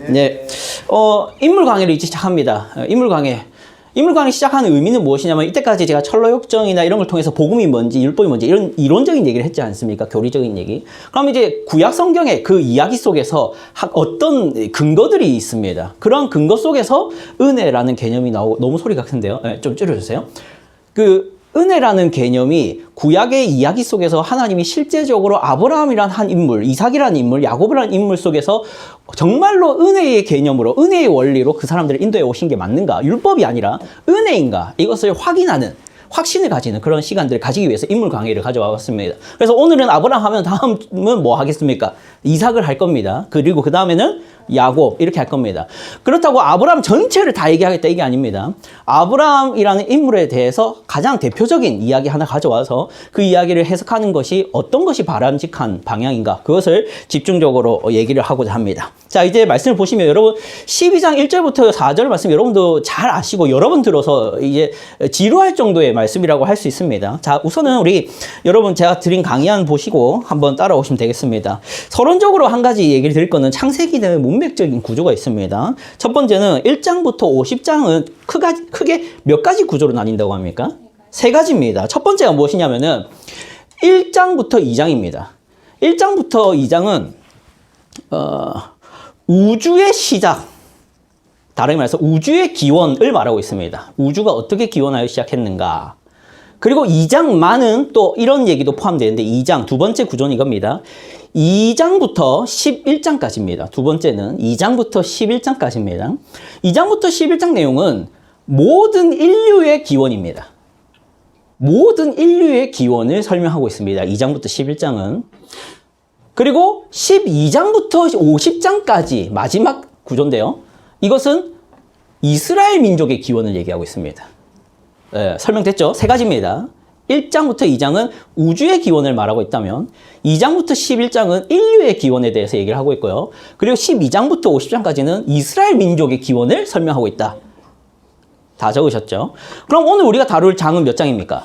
네. 인물 강해를 이제 시작합니다. 인물 강해. 인물 강해 시작하는 의미는 무엇이냐면 이때까지 제가 철로역정이나 이런 걸 통해서 복음이 뭔지 율법이 뭔지 이런 이론적인 얘기를 했지 않습니까? 교리적인 얘기. 그럼 이제 구약 성경의 그 이야기 속에서 어떤 근거들이 있습니다. 그런 근거 속에서 은혜라는 개념이 나오고 너무 소리가 큰데요. 네, 좀 줄여주세요. 은혜라는 개념이 구약의 이야기 속에서 하나님이 실제적으로 아브라함이란 한 인물, 이삭이라는 인물, 야곱이라는 인물 속에서 정말로 은혜의 개념으로, 은혜의 원리로 그 사람들을 인도해 오신 게 맞는가? 율법이 아니라 은혜인가? 이것을 확인하는, 확신을 가지는 그런 시간들을 가지기 위해서 인물 강의를 가져와봤습니다. 그래서 오늘은 아브라함 하면 다음은 뭐 하겠습니까? 이삭을 할 겁니다. 그리고 그 다음에는 야곱 이렇게 할 겁니다. 그렇다고 아브라함 전체를 다 얘기하겠다 이게 아닙니다. 아브라함이라는 인물에 대해서 가장 대표적인 이야기 하나 가져와서 그 이야기를 해석하는 것이 어떤 것이 바람직한 방향인가 그것을 집중적으로 얘기를 하고자 합니다. 자, 이제 말씀을 보시면 여러분 12장 1절부터 4절 말씀 여러분도 잘 아시고 여러 번 들어서 이제 지루할 정도의 말씀이라고 할 수 있습니다. 자, 우선은 우리 여러분 제가 드린 강의안 보시고 한번 따라오시면 되겠습니다. 서론적으로 한 가지 얘기를 드릴 거는 창세기는 문맥적인 구조가 있습니다. 첫 번째는 1장부터 50장은 크게 몇 가지 구조로 나뉜다고 합니까? 세 가지입니다. 첫 번째가 무엇이냐면은 1장부터 2장입니다. 1장부터 2장은 우주의 시작, 다르게 말해서 우주의 기원을 말하고 있습니다. 우주가 어떻게 기원하여 시작했는가. 그리고 2장만은 또 이런 얘기도 포함되는데 2장, 두 번째 구조는 이겁니다. 2장부터 11장까지입니다. 두 번째는 2장부터 11장까지입니다. 2장부터 11장 내용은 모든 인류의 기원입니다. 모든 인류의 기원을 설명하고 있습니다. 2장부터 11장은. 그리고 12장부터 50장까지 마지막 구조인데요. 이것은 이스라엘 민족의 기원을 얘기하고 있습니다. 네, 설명됐죠? 세 가지입니다. 1장부터 2장은 우주의 기원을 말하고 있다면 2장부터 11장은 인류의 기원에 대해서 얘기를 하고 있고요. 그리고 12장부터 50장까지는 이스라엘 민족의 기원을 설명하고 있다. 다 적으셨죠? 그럼 오늘 우리가 다룰 장은 몇 장입니까?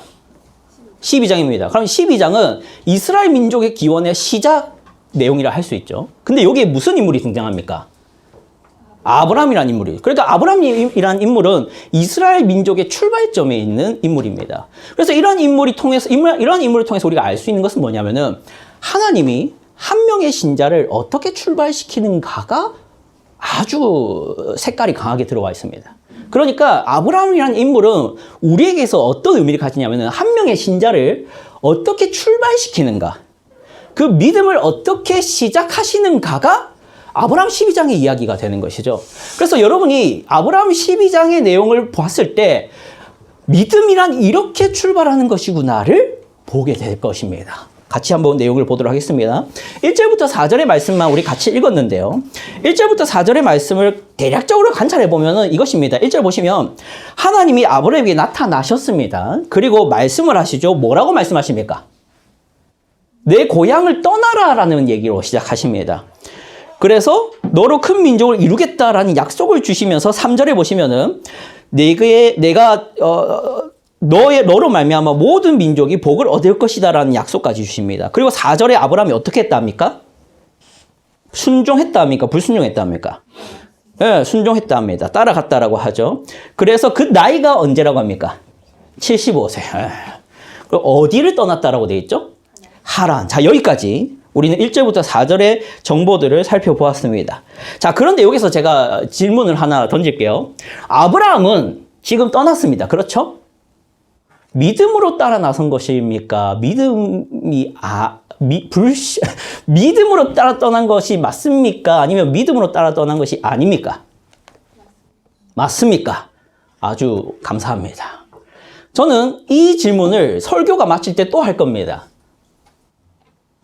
12장입니다. 그럼 12장은 이스라엘 민족의 기원의 시작 내용이라 할 수 있죠. 근데 여기에 무슨 인물이 등장합니까? 아브라함이라는 인물이. 그러니까 아브라함이라는 인물은 이스라엘 민족의 출발점에 있는 인물입니다. 그래서 이러한 인물을 통해서 우리가 알 수 있는 것은 뭐냐면은 하나님이 한 명의 신자를 어떻게 출발시키는가가 아주 색깔이 강하게 들어와 있습니다. 그러니까 아브라함이라는 인물은 우리에게서 어떤 의미를 가지냐면은 한 명의 신자를 어떻게 출발시키는가, 그 믿음을 어떻게 시작하시는가가 아브라함 12장의 이야기가 되는 것이죠. 그래서 여러분이 아브라함 12장의 내용을 봤을 때 믿음이란 이렇게 출발하는 것이구나를 보게 될 것입니다. 같이 한번 내용을 보도록 하겠습니다. 1절부터 4절의 말씀만 우리 같이 읽었는데요. 1절부터 4절의 말씀을 대략적으로 관찰해 보면 이것입니다. 1절 보시면 하나님이 아브라함에게 나타나셨습니다. 그리고 말씀을 하시죠. 뭐라고 말씀하십니까? 내 고향을 떠나라라는 얘기로 시작하십니다. 그래서 너로 큰 민족을 이루겠다라는 약속을 주시면서 3절에 보시면은 너로 말미암아 모든 민족이 복을 얻을 것이다라는 약속까지 주십니다. 그리고 4절에 아브라함이 어떻게 했다 합니까? 순종했다 합니까? 불순종했다 합니까? 네, 순종했다 합니다. 따라갔다라고 하죠. 그래서 그 나이가 언제라고 합니까? 75세. 그럼 어디를 떠났다라고 되어 있죠? 하란. 자, 여기까지 우리는 1절부터 4절의 정보들을 살펴보았습니다. 자, 그런데 여기서 제가 질문을 하나 던질게요. 아브라함은 지금 떠났습니다. 그렇죠? 믿음으로 따라 나선 것입니까? 믿음으로 따라 떠난 것이 맞습니까? 아니면 믿음으로 따라 떠난 것이 아닙니까? 맞습니까? 아주 감사합니다. 저는 이 질문을 설교가 마칠 때 또 할 겁니다.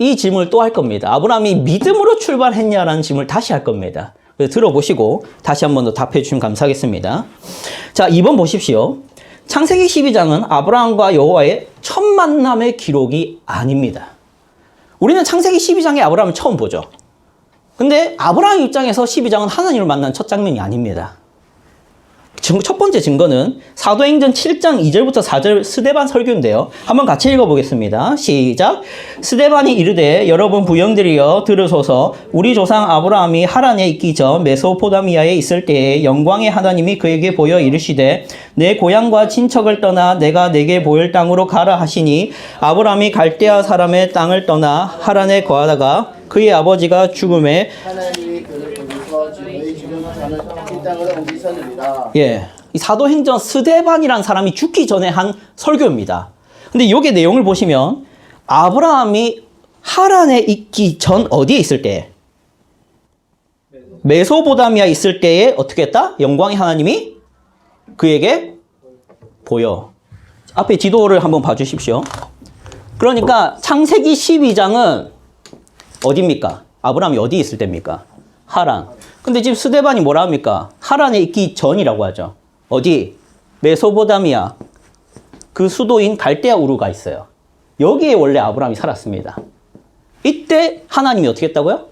이 질문을 또 할 겁니다. 아브라함이 믿음으로 출발했냐라는 질문을 다시 할 겁니다. 그래서 들어보시고 다시 한 번 더 답해 주시면 감사하겠습니다. 자, 2번 보십시오. 창세기 12장은 아브라함과 여호와의 첫 만남의 기록이 아닙니다. 우리는 창세기 12장에 아브라함을 처음 보죠. 근데 아브라함 입장에서 12장은 하나님을 만난 첫 장면이 아닙니다. 첫 번째 증거는 사도행전 7장 2절부터 4절 스데반 설교인데요. 한번 같이 읽어보겠습니다. 시작. 스데반이 이르되 여러분 부형들이여 들으소서. 우리 조상 아브라함이 하란에 있기 전 메소포타미아에 있을 때에 영광의 하나님이 그에게 보여 이르시되 내 고향과 친척을 떠나 내가 내게 보일 땅으로 가라 하시니 아브라함이 갈대아 사람의 땅을 떠나 하란에 거하다가 그의 아버지가 죽음에 하나님이 그를 거기서 너희 지금 사는 이 땅으로 옮기셨느니라. 예, 이 사도행전 스데반이라는 사람이 죽기 전에 한 설교입니다. 근데 여기 내용을 보시면 아브라함이 하란에 있기 전 어디에 있을 때? 메소포타미아에 있을 때에 어떻게 했다? 영광의 하나님이 그에게 보여. 앞에 지도를 한번 봐주십시오. 그러니까 창세기 12장은 어디입니까? 아브라함이 어디 있을 때입니까? 하란. 근데 지금 스데반이 뭐라 합니까? 하란에 있기 전이라고 하죠. 어디? 메소포타미아. 그 수도인 갈대아 우르가 있어요. 여기에 원래 아브라함이 살았습니다. 이때 하나님이 어떻게 했다고요?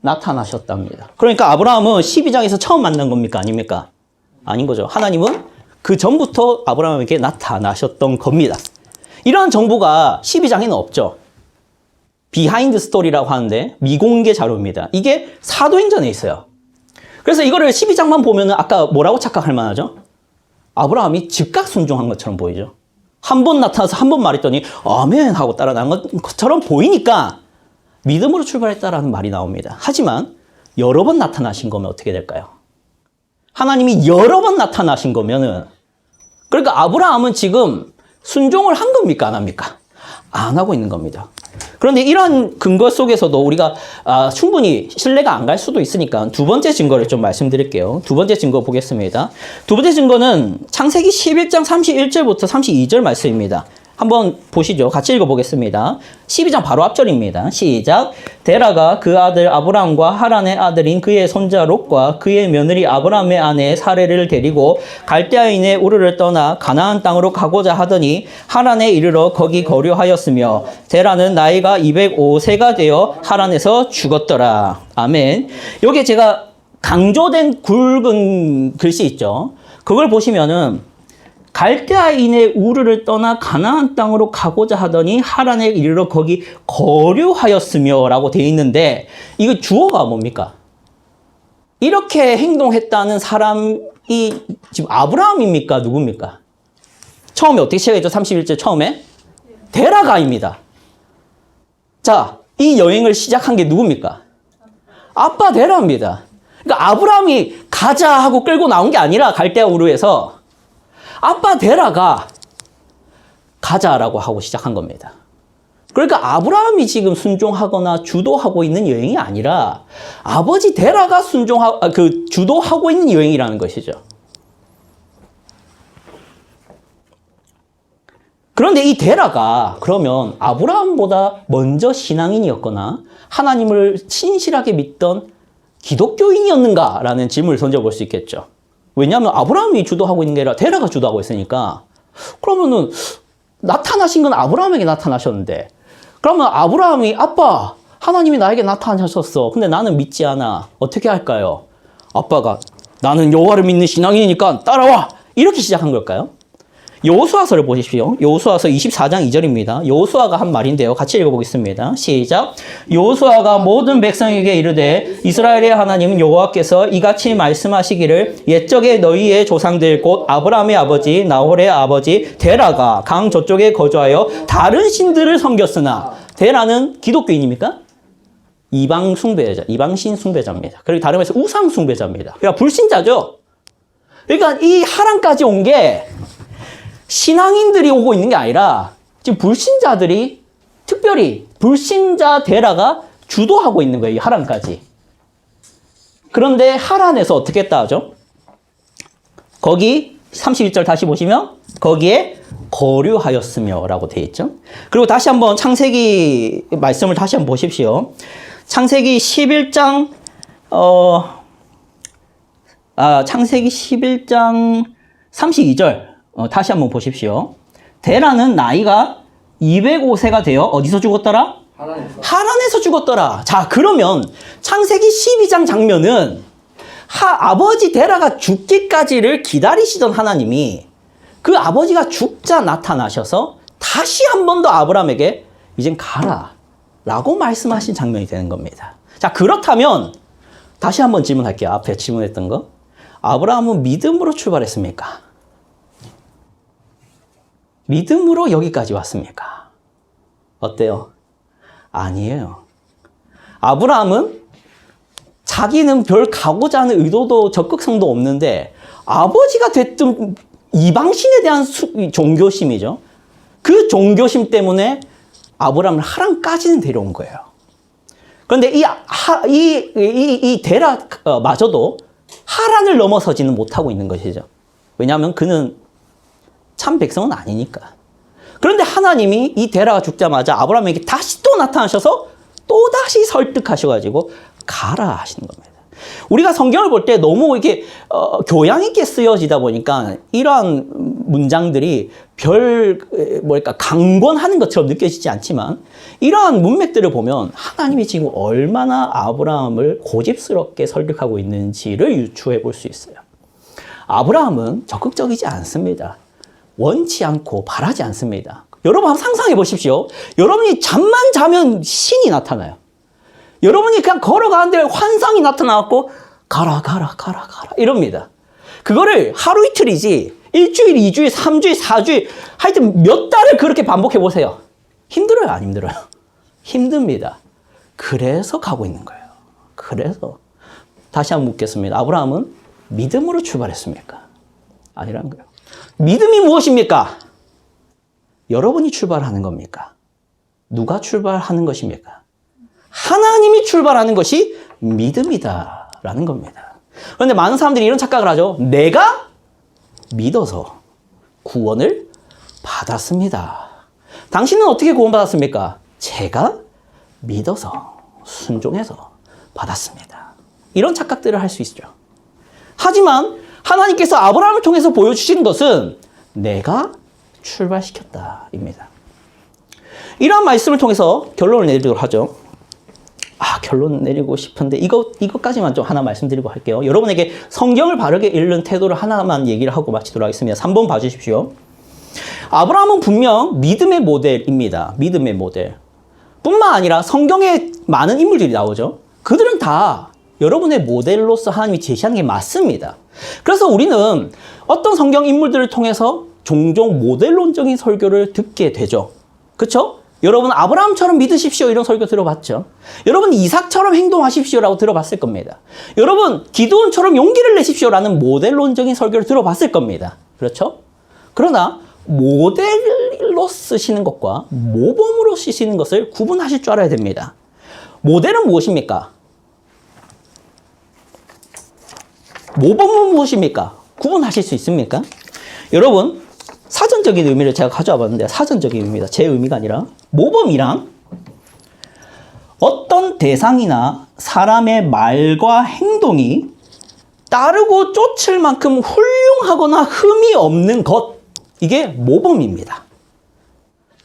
나타나셨답니다. 그러니까 아브라함은 12장에서 처음 만난 겁니까? 아닙니까? 아닌 거죠. 하나님은 그 전부터 아브라함에게 나타나셨던 겁니다. 이러한 정보가 12장에는 없죠. 비하인드 스토리라고 하는데 미공개 자료입니다. 이게 사도행전에 있어요. 그래서 이거를 12장만 보면 아까 뭐라고 착각할 만하죠? 아브라함이 즉각 순종한 것처럼 보이죠. 한 번 나타나서 한 번 말했더니 아멘 하고 따라 나간 것처럼 보이니까 믿음으로 출발했다라는 말이 나옵니다. 하지만 여러 번 나타나신 거면 어떻게 될까요? 하나님이 여러 번 나타나신 거면은 그러니까 아브라함은 지금 순종을 한 겁니까? 안 합니까? 안 하고 있는 겁니다. 그런데 이런 근거 속에서도 우리가 충분히 신뢰가 안 갈 수도 있으니까 두 번째 증거를 좀 말씀드릴게요. 두 번째 증거 보겠습니다. 두 번째 증거는 창세기 11장 31절부터 32절 말씀입니다. 한번 보시죠. 같이 읽어보겠습니다. 12장 바로 앞절입니다. 시작. 데라가 그 아들 아브람과 하란의 아들인 그의 손자 롯과 그의 며느리 아브람의 아내 사레를 데리고 갈대아인의 우르를 떠나 가나안 땅으로 가고자 하더니 하란에 이르러 거기 거류하였으며 데라는 나이가 205세가 되어 하란에서 죽었더라. 아멘. 여기 제가 강조된 굵은 글씨 있죠. 그걸 보시면은 갈대아인의 우르를 떠나 가나안 땅으로 가고자 하더니 하란에 이르러 거기 거류하였으며 라고 되어 있는데 이거 주어가 뭡니까? 이렇게 행동했다는 사람이 지금 아브라함입니까? 누굽니까? 처음에 어떻게 시작했죠? 31절 처음에? 데라가입니다. 자, 이 여행을 시작한 게 누굽니까? 아빠 데라입니다. 그러니까 아브라함이 가자 하고 끌고 나온 게 아니라 갈대아 우르에서 아빠 데라가 가자라고 하고 시작한 겁니다. 그러니까 아브라함이 지금 순종하거나 주도하고 있는 여행이 아니라 아버지 데라가 주도하고 있는 여행이라는 것이죠. 그런데 이 데라가 그러면 아브라함보다 먼저 신앙인이었거나 하나님을 신실하게 믿던 기독교인이었는가라는 질문을 던져볼 수 있겠죠. 왜냐하면 아브라함이 주도하고 있는 게 아니라 데라가 주도하고 있으니까 그러면은 나타나신 건 아브라함에게 나타나셨는데 그러면 아브라함이 아빠 하나님이 나에게 나타나셨어. 근데 나는 믿지 않아. 어떻게 할까요? 아빠가 나는 여호와를 믿는 신앙이니까 따라와. 이렇게 시작한 걸까요? 여호수아서를 보십시오. 여호수아서 24장 2절입니다. 여호수아가 한 말인데요. 같이 읽어보겠습니다. 시작. 여호수아가 모든 백성에게 이르되 이스라엘의 하나님은 여호와께서 이같이 말씀하시기를 옛적에 너희의 조상들 곧 아브라함의 아버지 나홀의 아버지 데라가 강 저쪽에 거주하여 다른 신들을 섬겼으나 데라는 기독교인입니까? 이방 숭배자, 이방신 숭배자입니다. 그리고 다른 말해서 우상 숭배자입니다. 그러니까 불신자죠. 그러니까 이 하란까지 온 게 신앙인들이 오고 있는 게 아니라 지금 불신자들이 특별히 불신자 데라가 주도하고 있는 거예요. 이 하란까지. 그런데 하란에서 어떻게 했다 하죠? 거기 31절 다시 보시면 거기에 거류하였으며 라고 되어 있죠. 그리고 다시 한번 창세기 말씀을 다시 한번 보십시오. 창세기 11장 창세기 11장 32절 다시 한번 보십시오. 데라는 나이가 205세가 되어 어디서 죽었더라? 하란에서 죽었더라. 자, 그러면 창세기 12장 장면은 아버지 데라가 죽기까지를 기다리시던 하나님이 그 아버지가 죽자 나타나셔서 다시 한 번 더 아브라함에게 이젠 가라 라고 말씀하신 장면이 되는 겁니다. 자, 그렇다면 다시 한번 질문할게요. 앞에 질문했던 거. 아브라함은 믿음으로 출발했습니까? 믿음으로 여기까지 왔습니까? 어때요? 아니에요. 아브라함은 자기는 별 가고자 하는 의도도 적극성도 없는데 아버지가 됐든 이방신에 대한 종교심이죠. 그 종교심 때문에 아브라함을 하란까지는 데려온 거예요. 그런데 이 데라마저도 하란을 넘어서지는 못하고 있는 것이죠. 왜냐하면 그는 참 백성은 아니니까. 그런데 하나님이 이 데라가 죽자마자 아브라함에게 다시 또 나타나셔서 또다시 설득하셔가지고 가라 하시는 겁니다. 우리가 성경을 볼 때 너무 이렇게 교양 있게 쓰여지다 보니까 이러한 문장들이 강권하는 것처럼 느껴지지 않지만 이러한 문맥들을 보면 하나님이 지금 얼마나 아브라함을 고집스럽게 설득하고 있는지를 유추해 볼 수 있어요. 아브라함은 적극적이지 않습니다. 원치 않고 바라지 않습니다. 여러분 한번 상상해 보십시오. 여러분이 잠만 자면 신이 나타나요. 여러분이 그냥 걸어가는데 환상이 나타나갖고 가라 이럽니다. 그거를 하루 이틀이지 일주일, 2주일, 3주일, 4주일 하여튼 몇 달을 그렇게 반복해 보세요. 힘들어요? 안 힘들어요? 힘듭니다. 그래서 가고 있는 거예요. 그래서 다시 한번 묻겠습니다. 아브라함은 믿음으로 출발했습니까? 아니라는 거예요. 믿음이 무엇입니까? 여러분이 출발하는 겁니까? 누가 출발하는 것입니까? 하나님이 출발하는 것이 믿음이다라는 겁니다. 그런데 많은 사람들이 이런 착각을 하죠. 내가 믿어서 구원을 받았습니다. 당신은 어떻게 구원받았습니까? 제가 믿어서 순종해서 받았습니다. 이런 착각들을 할 수 있죠. 하지만 하나님께서 아브라함을 통해서 보여주신 것은 내가 출발시켰다입니다. 이러한 말씀을 통해서 결론을 내리도록 하죠. 결론 내리고 싶은데 이것까지만 좀 하나 말씀드리고 할게요. 여러분에게 성경을 바르게 읽는 태도를 하나만 얘기를 하고 마치도록 하겠습니다. 3번 봐주십시오. 아브라함은 분명 믿음의 모델입니다. 믿음의 모델. 뿐만 아니라 성경에 많은 인물들이 나오죠. 그들은 다 여러분의 모델로서 하나님이 제시하는 게 맞습니다. 그래서 우리는 어떤 성경 인물들을 통해서 종종 모델론적인 설교를 듣게 되죠. 그렇죠? 여러분 아브라함처럼 믿으십시오 이런 설교 들어봤죠? 여러분 이삭처럼 행동하십시오라고 들어봤을 겁니다. 여러분 기드온처럼 용기를 내십시오라는 모델론적인 설교를 들어봤을 겁니다. 그렇죠? 그러나 모델로 쓰시는 것과 모범으로 쓰시는 것을 구분하실 줄 알아야 됩니다. 모델은 무엇입니까? 모범은 무엇입니까? 구분하실 수 있습니까? 여러분 사전적인 의미를 제가 가져와 봤는데 사전적인 의미입니다. 제 의미가 아니라 모범이란 어떤 대상이나 사람의 말과 행동이 따르고 쫓을 만큼 훌륭하거나 흠이 없는 것, 이게 모범입니다.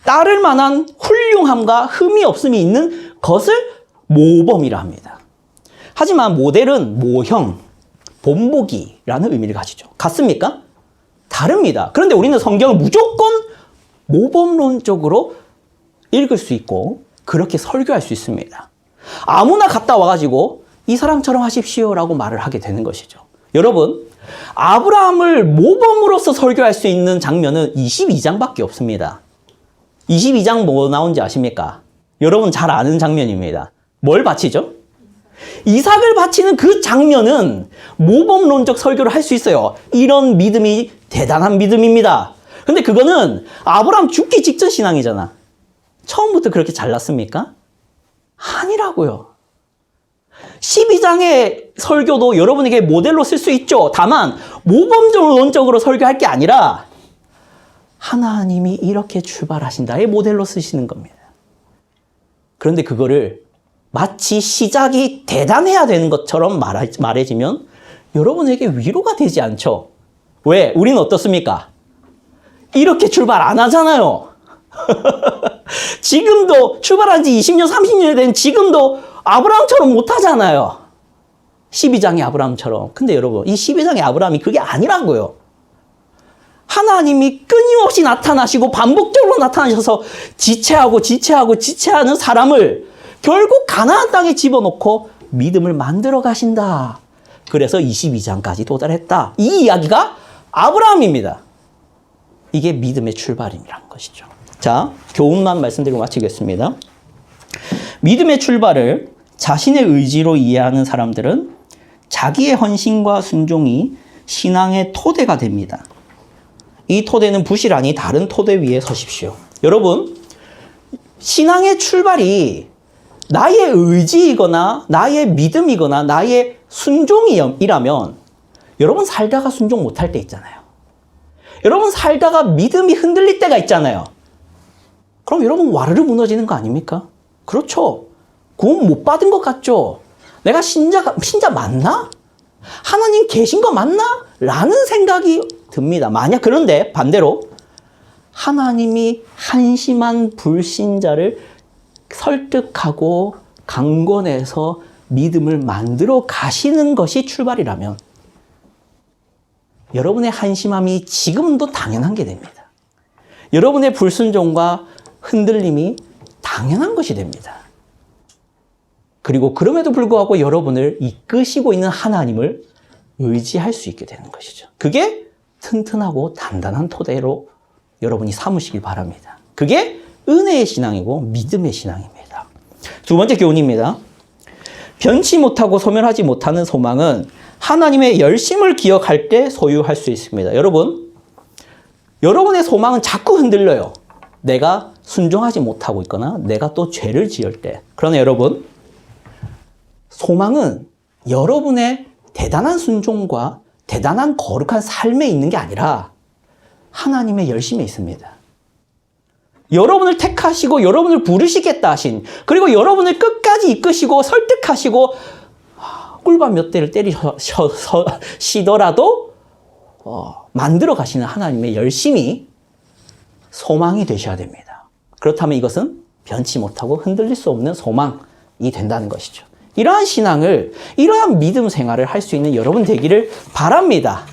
따를 만한 훌륭함과 흠이 없음이 있는 것을 모범이라 합니다. 하지만 모델은 모형, 본보기라는 의미를 가지죠. 같습니까? 다릅니다. 그런데 우리는 성경을 무조건 모범론적으로 읽을 수 있고 그렇게 설교할 수 있습니다. 아무나 갔다 와가지고 이 사람처럼 하십시오라고 말을 하게 되는 것이죠. 여러분, 아브라함을 모범으로서 설교할 수 있는 장면은 22장밖에 없습니다. 22장 뭐 나온지 아십니까? 여러분 잘 아는 장면입니다. 뭘 바치죠? 이삭을 바치는 그 장면은 모범론적 설교를 할 수 있어요. 이런 믿음이 대단한 믿음입니다. 근데 그거는 아브라함 죽기 직전 신앙이잖아. 처음부터 그렇게 잘났습니까? 아니라고요. 12장의 설교도 여러분에게 모델로 쓸 수 있죠. 다만 모범론적으로 설교할 게 아니라 하나님이 이렇게 출발하신다의 모델로 쓰시는 겁니다. 그런데 그거를 마치 시작이 대단해야 되는 것처럼 말해지면 여러분에게 위로가 되지 않죠. 왜? 우리는 어떻습니까? 이렇게 출발 안 하잖아요. 지금도 출발한 지 20년, 30년이 된 지금도 아브라함처럼 못 하잖아요. 12장의 아브라함처럼. 근데 여러분, 이 12장의 아브라함이 그게 아니라고요. 하나님이 끊임없이 나타나시고 반복적으로 나타나셔서 지체하는 사람을 결국 가나안 땅에 집어넣고 믿음을 만들어 가신다. 그래서 22장까지 도달했다. 이 이야기가 아브라함입니다. 이게 믿음의 출발이라는 것이죠. 자, 교훈만 말씀드리고 마치겠습니다. 믿음의 출발을 자신의 의지로 이해하는 사람들은 자기의 헌신과 순종이 신앙의 토대가 됩니다. 이 토대는 부실하니 다른 토대 위에 서십시오. 여러분, 신앙의 출발이 나의 의지이거나 나의 믿음이거나 나의 순종이라면 여러분 살다가 순종 못할 때 있잖아요. 여러분 살다가 믿음이 흔들릴 때가 있잖아요. 그럼 여러분 와르르 무너지는 거 아닙니까? 그렇죠. 구원 못 받은 것 같죠? 내가 신자 맞나? 하나님 계신 거 맞나? 라는 생각이 듭니다. 만약 그런데 반대로 하나님이 한심한 불신자를 설득하고 강권해서 믿음을 만들어 가시는 것이 출발이라면 여러분의 한심함이 지금도 당연한 게 됩니다. 여러분의 불순종과 흔들림이 당연한 것이 됩니다. 그리고 그럼에도 불구하고 여러분을 이끄시고 있는 하나님을 의지할 수 있게 되는 것이죠. 그게 튼튼하고 단단한 토대로 여러분이 삼으시길 바랍니다. 그게 은혜의 신앙이고 믿음의 신앙입니다. 두 번째 교훈입니다. 변치 못하고 소멸하지 못하는 소망은 하나님의 열심을 기억할 때 소유할 수 있습니다. 여러분의 소망은 자꾸 흔들려요. 내가 순종하지 못하고 있거나 내가 또 죄를 지을 때. 그러나 여러분, 소망은 여러분의 대단한 순종과 대단한 거룩한 삶에 있는 게 아니라 하나님의 열심에 있습니다. 여러분을 택하시고 여러분을 부르시겠다 하신, 그리고 여러분을 끝까지 이끄시고 설득하시고 꿀밤 몇 대를 때리시더라도 만들어 가시는 하나님의 열심이 소망이 되셔야 됩니다. 그렇다면 이것은 변치 못하고 흔들릴 수 없는 소망이 된다는 것이죠. 이러한 신앙을, 이러한 믿음 생활을 할 수 있는 여러분 되기를 바랍니다.